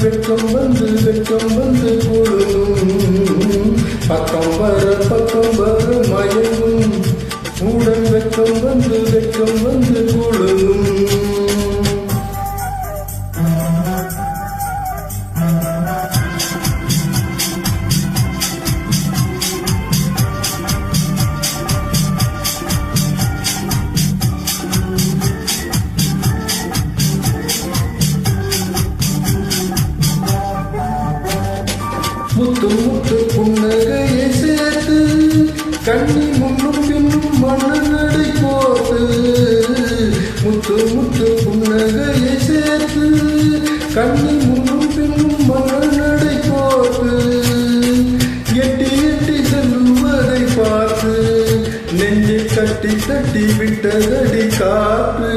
வெட்கம் வந்து கொழுதும் பக்கம் வர மயங்கும் உடன் வெட்கம் வந்து கொழுதும் முத்து புன்னகையை சேர்த்து கண்ணி முன்னும் பின்னும் மண்ணடி போட்டு முத்து புன்னகையை சேர்த்து கண்ணி முன்னும் பின்னும் மண்ணடி போட்டு எட்டி செல்லுவதை பார்த்து நெஞ்சை தட்டி விட்டதடி காற்று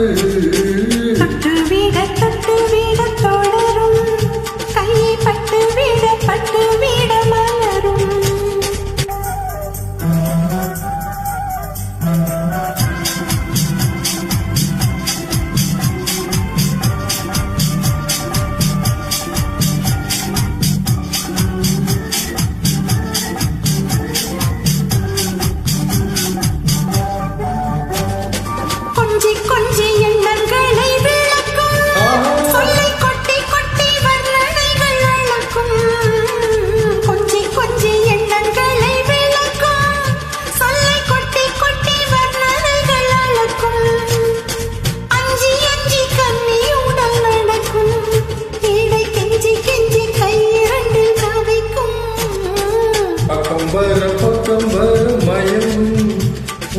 பக்கம் வர மயங்கும்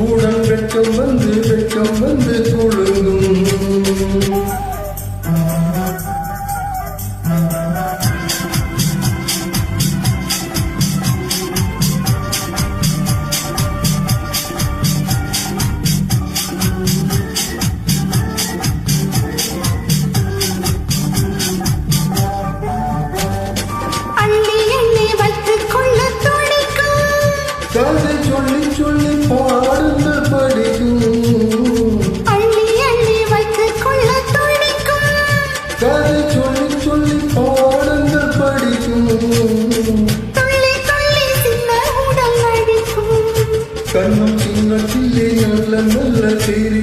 உடன் வெட்கம் வந்து கொழுங்கும் கதை சொல்லி பாடுங்கள் படிக்கும் அள்ளி வைத்துக் கொள்ள துடிக்கும் கதை சொல்லி பாடுங்கள் படிக்கும் துள்ளி சின்ன உடல் நடிக்கும் கண்ணும் சின்ன நல்ல சிரி